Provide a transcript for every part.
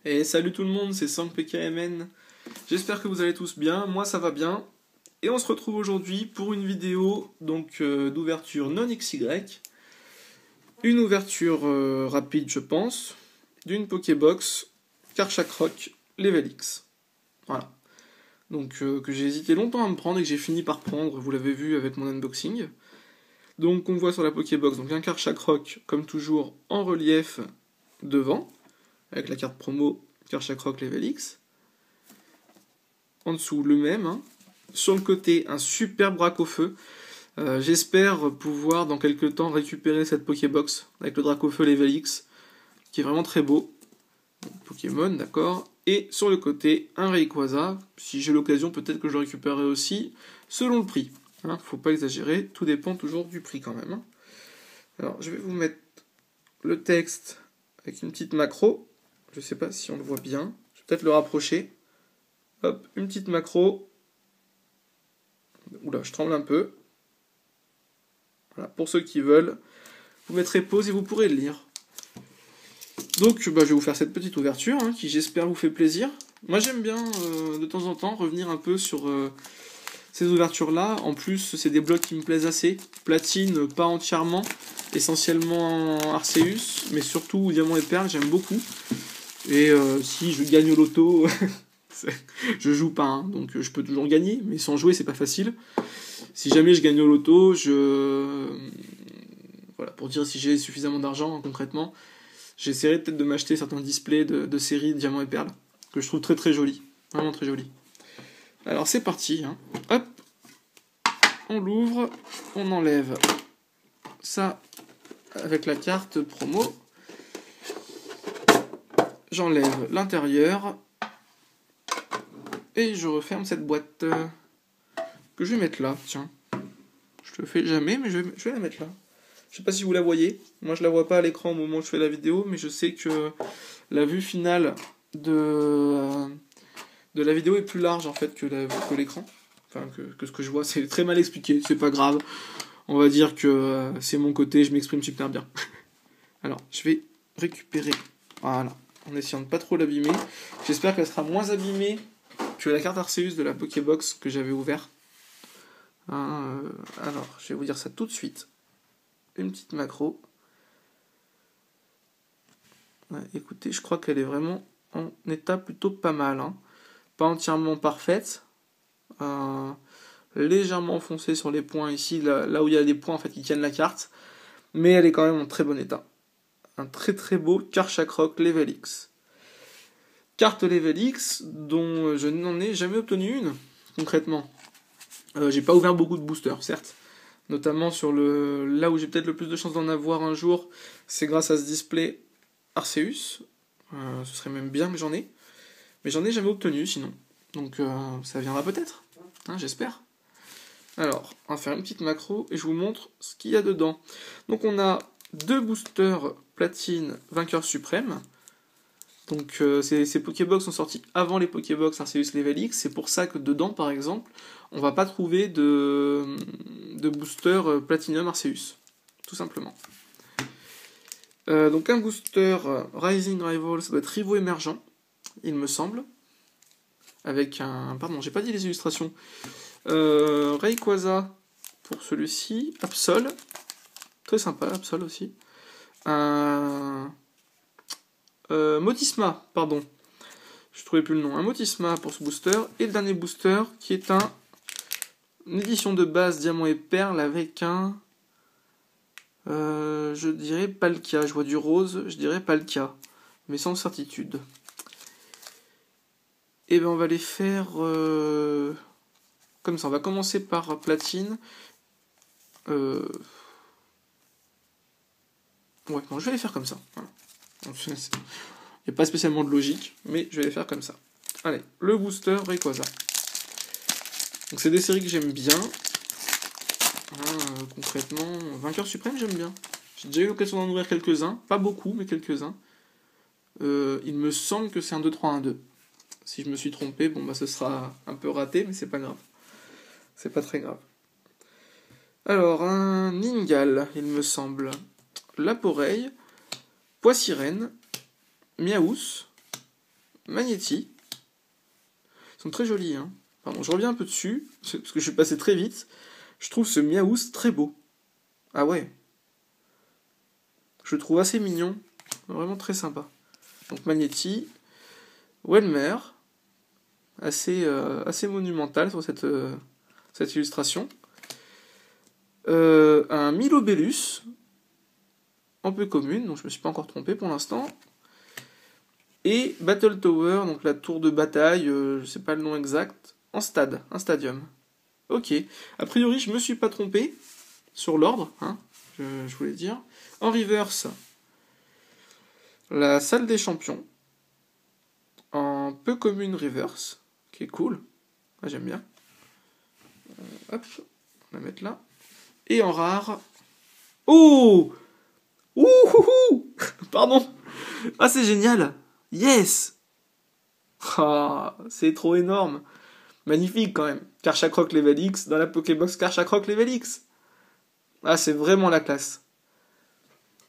Et salut tout le monde, c'est SankPKMN. J'espère que vous allez tous bien, moi ça va bien. Et on se retrouve aujourd'hui pour une vidéo d'ouverture non XY. Une ouverture rapide je pense, d'une Pokébox Karchakroc Level X. Voilà. Donc que j'ai hésité longtemps à me prendre et que j'ai fini par prendre, vous l'avez vu avec mon unboxing. Donc on voit sur la Pokébox donc un Karchakroc comme toujours en relief devant, avec la carte promo Karchakroc Level X. En dessous le même, hein. Sur le côté un superbe Dracofeu. J'espère pouvoir dans quelques temps récupérer cette Pokébox avec le Dracofeu Level X, qui est vraiment très beau. Donc, Pokémon, d'accord. Et sur le côté un Rayquaza. Si j'ai l'occasion, peut-être que je le récupérerai aussi, selon le prix. Hein, faut pas exagérer, tout dépend toujours du prix quand même. Hein. Alors je vais vous mettre le texte avec une petite macro. Je sais pas si on le voit bien. Je vais peut-être le rapprocher. Hop, une petite macro. Oula, je tremble un peu. Voilà, pour ceux qui veulent, vous mettrez pause et vous pourrez le lire. Donc, je vais vous faire cette petite ouverture, hein, qui j'espère vous fait plaisir. Moi, j'aime bien, de temps en temps, revenir un peu sur ces ouvertures-là. En plus, c'est des blocs qui me plaisent assez. Platine, pas entièrement. Essentiellement Arceus, mais surtout Diamant et Perle, j'aime beaucoup. Et si je gagne au loto... je joue pas, hein, donc je peux toujours gagner, mais sans jouer c'est pas facile. Si jamais je gagne au loto, voilà, pour dire si j'ai suffisamment d'argent, concrètement, j'essaierai peut-être de m'acheter certains displays de série Diamant et Perle, que je trouve très très jolis, vraiment très jolis. Alors c'est parti, hein. Hop, on l'ouvre, on enlève ça avec la carte promo, j'enlève l'intérieur, et je referme cette boîte que je vais mettre là, tiens. Je le fais jamais, mais je vais la mettre là. Je sais pas si vous la voyez. Moi, je la vois pas à l'écran au moment où je fais la vidéo, mais je sais que la vue finale de la vidéo est plus large en fait que l'écran. Enfin, que ce que je vois, c'est très mal expliqué, c'est pas grave. On va dire que c'est mon côté, je m'exprime super bien. Alors, je vais récupérer, voilà, en essayant de pas trop l'abîmer. J'espère qu'elle sera moins abîmée que la carte Arceus de la Pokébox que j'avais ouverte. Alors, je vais vous dire ça tout de suite. Une petite macro. Ouais, écoutez, je crois qu'elle est vraiment en état plutôt pas mal. Hein. Pas entièrement parfaite. Légèrement foncée sur les points ici, là où il y a des points en fait qui tiennent la carte. Mais elle est quand même en très bon état. Un très très beau Karchakroc Level X. Carte Level X dont je n'en ai jamais obtenu une, concrètement. J'ai pas ouvert beaucoup de boosters, certes. Notamment sur là où j'ai peut-être le plus de chances d'en avoir un jour, c'est grâce à ce display Arceus. Ce serait même bien que j'en ai. Mais j'en ai jamais obtenu sinon. Donc ça viendra peut-être, hein, j'espère. Alors, on va faire une petite macro et je vous montre ce qu'il y a dedans. Donc on a 2 boosters platine vainqueur suprême. Donc ces Pokébox sont sortis avant les Pokébox Arceus Level X, c'est pour ça que dedans par exemple, on va pas trouver de booster Platinum Arceus, tout simplement. Donc un booster Rising Rival, ça doit être Rivo émergent, il me semble, avec un... Pardon, j'ai pas dit les illustrations. Rayquaza pour celui-ci, Absol, très sympa, Absol aussi. Motisma, pardon. Je trouvais plus le nom. Un Motisma pour ce booster. Et le dernier booster qui est une édition de base Diamant et Perle avec un... je dirais Palkia. Je vois du rose, je dirais Palkia. Mais sans certitude. Et ben on va les faire comme ça. On va commencer par platine. Ouais, bon, je vais les faire comme ça. Voilà. Il n'y a pas spécialement de logique, mais je vais les faire comme ça. Allez, le booster Rayquaza. Donc c'est des séries que j'aime bien. Concrètement, vainqueur suprême, j'aime bien. J'ai déjà eu l'occasion d'en ouvrir quelques-uns. Pas beaucoup, mais quelques-uns. Il me semble que c'est un 2-3-1-2. Si je me suis trompé, bon bah ce sera un peu raté, mais c'est pas grave. C'est pas très grave. Alors, un Ningal, il me semble. Laporeille, Poissirène, Miaous, Magnéti. Ils sont très jolis, hein. Pardon, je reviens un peu dessus, parce que je suis passé très vite. Je trouve ce Miaouz très beau. Ah ouais. Je le trouve assez mignon. Vraiment très sympa. Donc Magnéti. Welmer. Assez monumental sur cette illustration. Un Milobellus. Un peu commune, donc je me suis pas encore trompé pour l'instant. Et Battle Tower, donc la tour de bataille, je sais pas le nom exact, en stade, un stadium. Ok. A priori, je me suis pas trompé sur l'ordre, hein, je voulais dire. En reverse, la salle des champions. En peu commune reverse, qui est cool. Ah, j'aime bien. Hop, on va mettre là. Et en rare. Oh! Ouh! Pardon! Ah, c'est génial! Yes! Ah, c'est trop énorme! Magnifique quand même. Karchakroc Level X dans la Pokébox Karchakroc Level X. Ah, c'est vraiment la classe.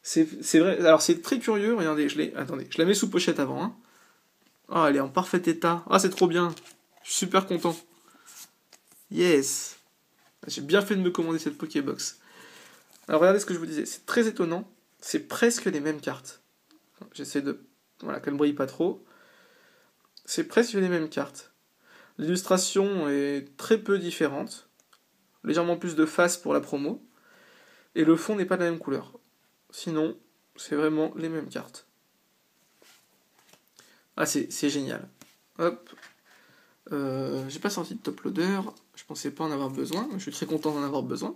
C'est vrai. Alors, c'est très curieux. Regardez, attendez, je la mets sous pochette avant. Hein. Ah, elle est en parfait état. Ah, c'est trop bien. Je suis super content. Yes! J'ai bien fait de me commander cette Pokébox. Alors, regardez ce que je vous disais. C'est très étonnant. C'est presque les mêmes cartes. J'essaie de... Voilà, qu'elle ne brille pas trop. C'est presque les mêmes cartes. L'illustration est très peu différente. Légèrement plus de face pour la promo. Et le fond n'est pas de la même couleur. Sinon, c'est vraiment les mêmes cartes. Ah, c'est génial. Hop. J'ai pas sorti de top loader. Je pensais pas en avoir besoin. Je suis très content d'en avoir besoin.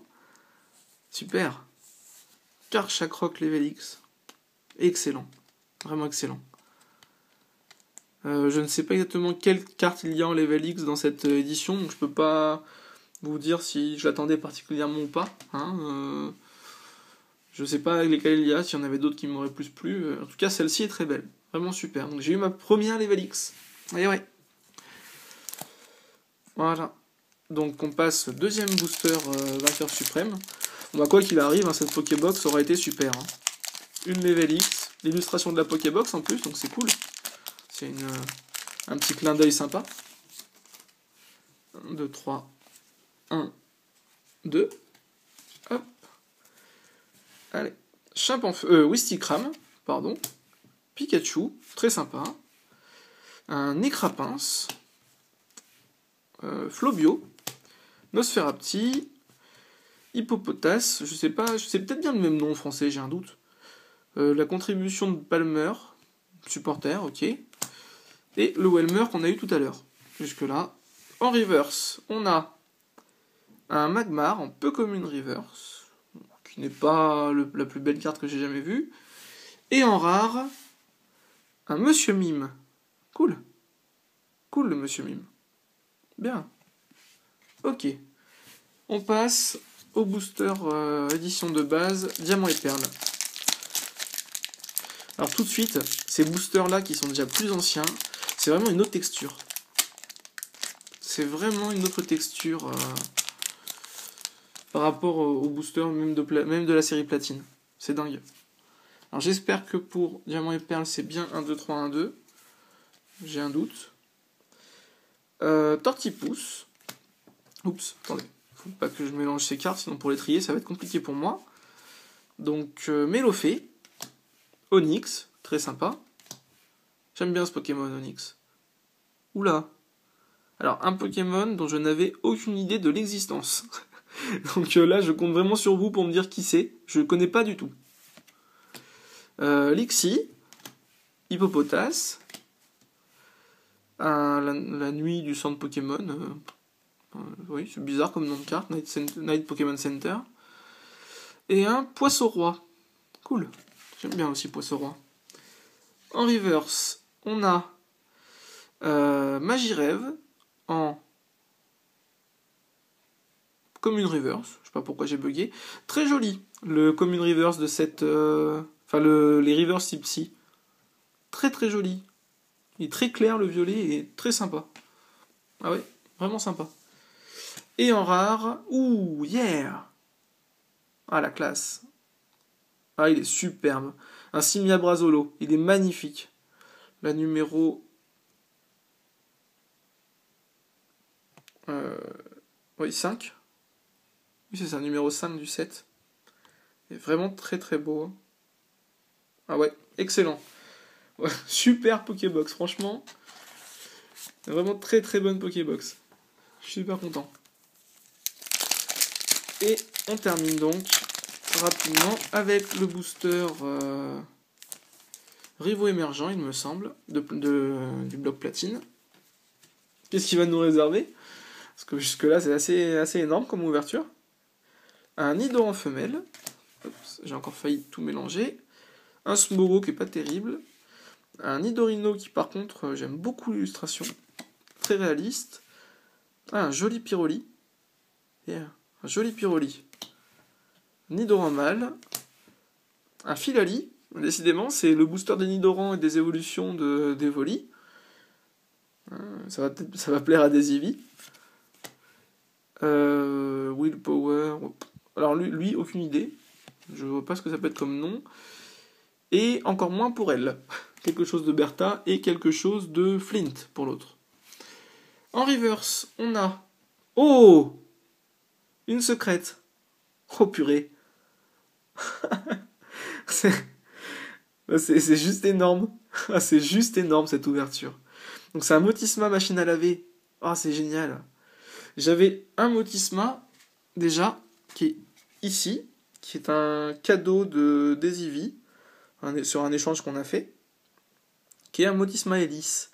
Super. Karchakroc Level X. Excellent. Vraiment excellent. Je ne sais pas exactement quelle carte il y a en Level X dans cette édition, donc je peux pas vous dire si je l'attendais particulièrement ou pas. Hein, je sais pas lesquelles il y a, s'il y en avait d'autres qui m'auraient plus plu. En tout cas, celle-ci est très belle. Vraiment super. Donc j'ai eu ma première Level X. Et ouais. Voilà. Donc on passe au deuxième booster vainqueur suprême. Bon, bah, quoi qu'il arrive, hein, cette Pokébox aurait été super. Hein. Une Level X, l'illustration de la Pokébox en plus, donc c'est cool. C'est un petit clin d'œil sympa. 1, 2, 3. 1, 2. Hop. Allez. Wistikram, pardon. Pikachu, très sympa. Un Nécrapince. Flobio. Nosferapti. Hippopotas, je sais pas, c'est peut-être bien le même nom en français, j'ai un doute. La contribution de Palmer, supporter, ok. Et le Welmer qu'on a eu tout à l'heure. Jusque-là. En reverse, on a un Magmar en peu commune reverse, qui n'est pas la plus belle carte que j'ai jamais vue. Et en rare, un Monsieur Mime. Cool. Cool le Monsieur Mime. Bien. Ok. On passe au booster édition de base, Diamant et Perle. Alors tout de suite, ces boosters-là qui sont déjà plus anciens, c'est vraiment une autre texture. C'est vraiment une autre texture par rapport aux boosters même de la série Platine. C'est dingue. Alors j'espère que pour Diamant et Perle, c'est bien 1, 2, 3, 1, 2. J'ai un doute. Tortipousse. Oups, attendez. Faut pas que je mélange ces cartes, sinon pour les trier, ça va être compliqué pour moi. Donc, Mélofée. Onyx, très sympa. J'aime bien ce Pokémon Onyx. Oula. Alors, un Pokémon dont je n'avais aucune idée de l'existence. Donc là, je compte vraiment sur vous pour me dire qui c'est. Je ne connais pas du tout. Lixie. Hippopotas. La nuit du centre Pokémon. Oui, c'est bizarre comme nom de carte. Night Pokémon Center. Et un Poisson-Roi. Cool. J'aime bien aussi Poisson-Roi. En reverse, on a Magirève en commune reverse. Je sais pas pourquoi j'ai bugué. Très joli. Le commune reverse de cette... les reverse Tipsy. Très très joli. Il est très clair le violet et très sympa. Ah ouais, vraiment sympa. Et en rare... Ouh, yeah. Ah, la classe. Ah, il est superbe. Un Simia Brazolo. Il est magnifique. La numéro Oui, 5. Oui, c'est ça, numéro 5 du set. Et vraiment très très beau. Hein. Ah ouais, excellent. Ouais, super Pokébox, franchement. Vraiment très très bonne Pokébox. Je suis super content. Et on termine donc rapidement avec le booster Rivo émergent, il me semble, du bloc platine. Qu'est-ce qu'il va nous réserver? Parce que jusque-là, c'est assez énorme comme ouverture. Un Nidoran femelle. J'ai encore failli tout mélanger. Un Smogo qui est pas terrible. Un Nidorino qui, par contre, j'aime beaucoup l'illustration. Très réaliste. Ah, un joli Pyroli. Yeah. Un joli Pyroli. Nidoran mâle. Un Filali. Décidément, c'est le booster des Nidorans et des évolutions d'Evoli. Ça va plaire à des Eevee. Willpower. Alors lui, aucune idée. Je vois pas ce que ça peut être comme nom. Et encore moins pour elle. Quelque chose de Bertha et quelque chose de Flint pour l'autre. En reverse, on a... Oh! Une secrète. Oh purée. c'est juste énorme. C'est juste énorme cette ouverture. Donc c'est un Motisma machine à laver. Ah, c'est génial. J'avais un Motisma, déjà, qui est ici, qui est un cadeau des Eevee, sur un échange qu'on a fait, qui est un Motisma hélice.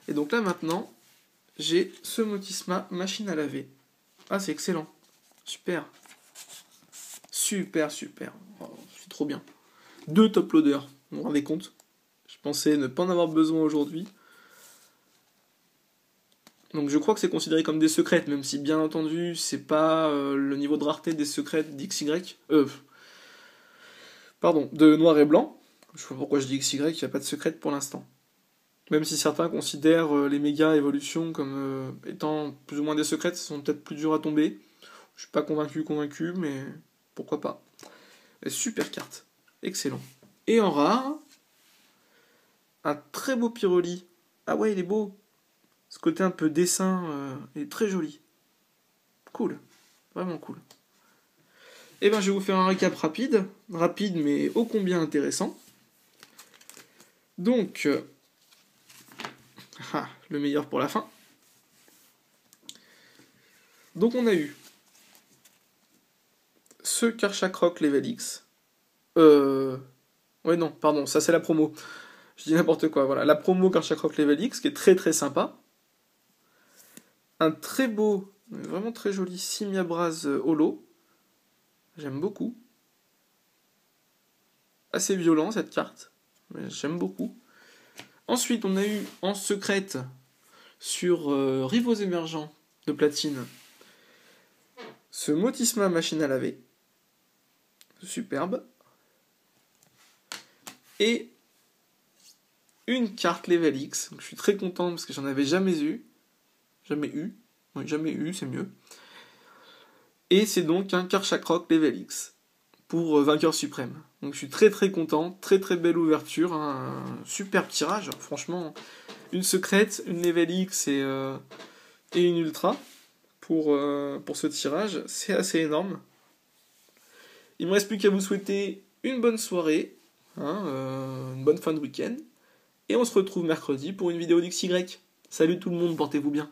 Et donc là, maintenant, j'ai ce Motisma machine à laver. Ah, c'est excellent. Super. Super, super. Oh, c'est trop bien. 2 top loaders, vous vous rendez compte? Je pensais ne pas en avoir besoin aujourd'hui. Donc je crois que c'est considéré comme des secrètes, même si bien entendu c'est pas le niveau de rareté des secrètes d'XY. Pardon, de noir et blanc. Je sais pas pourquoi je dis XY, il n'y a pas de secrète pour l'instant. Même si certains considèrent les méga évolutions comme étant plus ou moins des secrètes, elles sont peut-être plus dures à tomber. Je suis pas convaincu, mais pourquoi pas. Et super carte, excellent. Et en rare, un très beau Pyroli. Ah ouais, il est beau. Ce côté un peu dessin est très joli. Cool, vraiment cool. Et ben je vais vous faire un récap rapide mais ô combien intéressant. Donc, le meilleur pour la fin. Donc on a eu ce Karchakroc Level X. Ouais non, pardon, ça c'est la promo. Je dis n'importe quoi, voilà. La promo Karchakroc Level X, qui est très très sympa. Un très beau, vraiment très joli Simiabras Holo. J'aime beaucoup. Assez violent cette carte, mais j'aime beaucoup. Ensuite, on a eu en secrète sur Rivaux émergents de platine ce Motisma machine à laver. Superbe. Et une carte Level X. Donc, je suis très content parce que j'en avais jamais eu. Oui, jamais eu, c'est mieux. Et c'est donc un Karchakroc Level X pour vainqueur suprême. Donc je suis très très content, très très belle ouverture, un superbe tirage, franchement, une secrète, une Level X et une Ultra pour ce tirage, c'est assez énorme. Il me reste plus qu'à vous souhaiter une bonne soirée, une bonne fin de week-end, et on se retrouve mercredi pour une vidéo d'XY. Salut tout le monde, portez-vous bien.